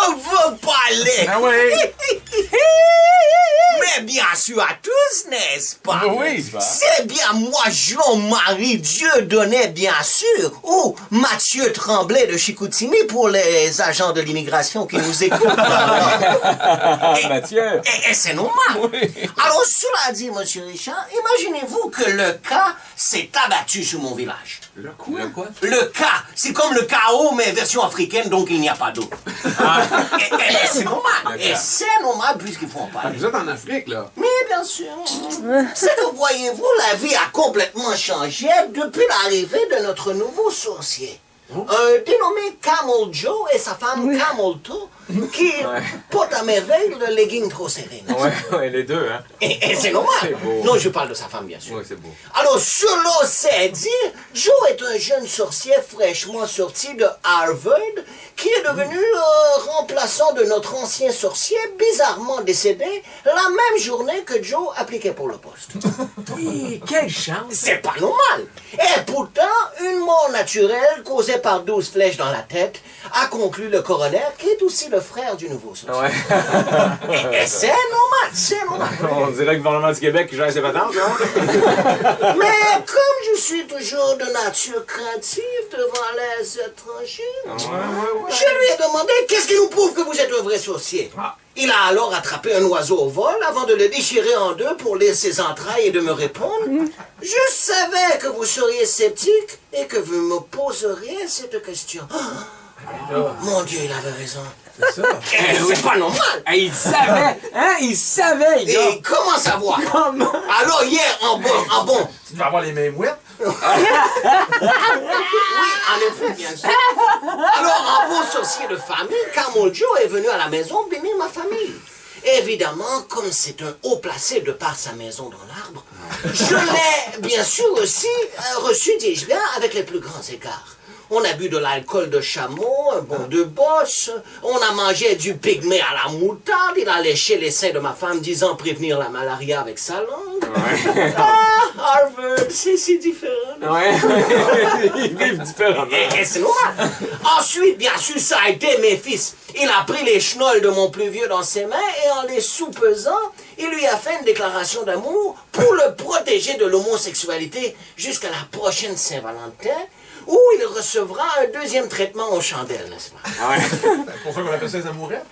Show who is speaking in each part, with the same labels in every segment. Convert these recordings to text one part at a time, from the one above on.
Speaker 1: On veut parler.
Speaker 2: Ah oui.
Speaker 1: Mais bien sûr à tous, n'est-ce pas?
Speaker 2: Oui,
Speaker 1: c'est bien moi, Jean-Marie Dieudonné, bien sûr, ou Mathieu Tremblay de Chicoutimi pour les agents de l'immigration qui nous écoutent.
Speaker 2: Mathieu.
Speaker 1: Et c'est normal.
Speaker 2: Oui.
Speaker 1: Alors, cela dit, monsieur Richard, imaginez-vous que le cas s'est abattu sur mon village.
Speaker 2: Le quoi? Le quoi?
Speaker 1: Le cas, c'est comme le chaos, mais version africaine, donc il n'y a pas d'eau. Et c'est normal. Et c'est normal puisqu'il faut en parler.
Speaker 3: Vous êtes en Afrique, là.
Speaker 1: Mais bien sûr. C'est que, voyez-vous, la vie a complètement changé depuis l'arrivée de notre nouveau sorcier. Dénommé Camel Joe et sa femme Camel Toe, qui portent à merveille le legging trop serré.
Speaker 2: Ouais, les deux, hein.
Speaker 1: Et c'est normal.
Speaker 2: C'est beau.
Speaker 1: Non, je parle de sa femme, bien sûr.
Speaker 2: Oui, c'est beau.
Speaker 1: Alors, cela c'est dire, Joe est un jeune sorcier fraîchement sorti de Harvard qui est devenu remplaçant de notre ancien sorcier bizarrement décédé la même journée que Joe appliquait pour le poste.
Speaker 2: Oui, quelle chance.
Speaker 1: C'est pas normal. Et pourtant, une mort naturelle causée par 12 flèches dans la tête a conclu le coroner qui est aussi le frère du nouveau sorcier.
Speaker 2: Ouais.
Speaker 1: Et c'est normal, c'est normal.
Speaker 2: On dirait que le gouvernement du Québec gère ses patentes, non?
Speaker 1: Mais comme je suis toujours de nature craintive devant les étrangers, je lui ai demandé qu'est-ce qui nous prouve que vous êtes un vrai sorcier. Il a alors attrapé un oiseau au vol avant de le déchirer en deux pour lire ses entrailles et de me répondre « Je savais que vous seriez sceptique et que vous me poseriez cette question. Mon Dieu, il avait raison.
Speaker 3: C'est ça.
Speaker 1: C'est pas normal.
Speaker 2: Il savait, hein? Il savait, gars.
Speaker 1: Et comment savoir?
Speaker 2: Comment?
Speaker 1: Alors hier, en bon,
Speaker 3: Tu vas avoir les mêmes mouettes.
Speaker 1: oui, en effet, bien sûr. Alors, en bon sorcier de famille, Camel Joe est venu à la maison bénir ma famille. Évidemment, comme c'est un haut placé de par sa maison dans l'arbre, je l'ai bien sûr aussi reçu, dis-je bien, avec les plus grands égards. On a bu de l'alcool de chameau, un bon de bosse, on a mangé du pygmée à la moutarde, il a léché les seins de ma femme disant prévenir la malaria avec sa langue. Harvard, c'est si différent.
Speaker 2: Ouais. Ils vivent différemment.
Speaker 1: Et c'est normal. Ensuite, bien sûr, ça a été mes fils. Il a pris les chenolles de mon plus vieux dans ses mains et en les soupesant, il lui a fait une déclaration d'amour pour le protéger de l'homosexualité jusqu'à la prochaine Saint-Valentin, où il recevra un deuxième traitement aux chandelles, n'est-ce pas?
Speaker 3: C'est pour ça qu'on appelle ça les amourettes.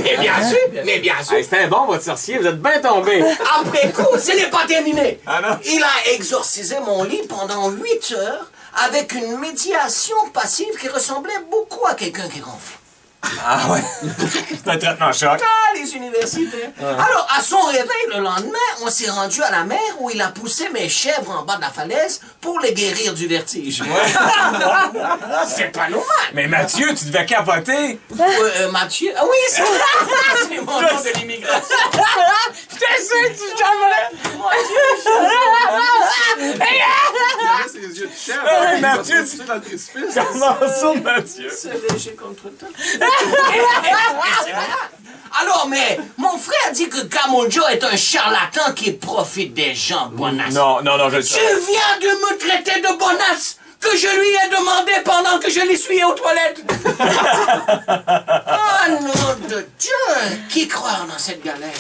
Speaker 1: Mais bien sûr, mais bien sûr.
Speaker 2: Hey, c'était un bon, votre sorcier. Vous êtes bien tombé.
Speaker 1: Après coup, ce n'est pas terminé.
Speaker 2: Ah non?
Speaker 1: Il a exorcisé mon lit pendant 8 heures avec une médiation passive qui ressemblait beaucoup à quelqu'un qui ronfle.
Speaker 2: Ah ouais. C'est un traitement choc.
Speaker 1: Ah, les universités. Alors, à son réveil le lendemain, on s'est rendu à la mer où il a poussé mes chèvres en bas de la falaise pour les guérir du vertige. C'est pas normal.
Speaker 2: Mais Mathieu, tu devais capoter.
Speaker 1: Mathieu? Ah oui, c'est c'est mon nom de l'immigration.
Speaker 2: J'étais sûr que tu jamais.
Speaker 3: Il avait ses yeux de chèvre.
Speaker 2: Hey, Mathieu,
Speaker 3: tu sais dans le précipice.
Speaker 2: Comment ça, Mathieu?
Speaker 1: C'est léger contre toi. Alors, mais mon frère dit que Camel Joe est un charlatan qui profite des gens, bonasse.
Speaker 2: Non, je le sais.
Speaker 1: Tu viens de me traiter de bonasse que je lui ai demandé pendant que je l'essuyais aux toilettes. Oh nom de Dieu! Qui croire dans cette galère?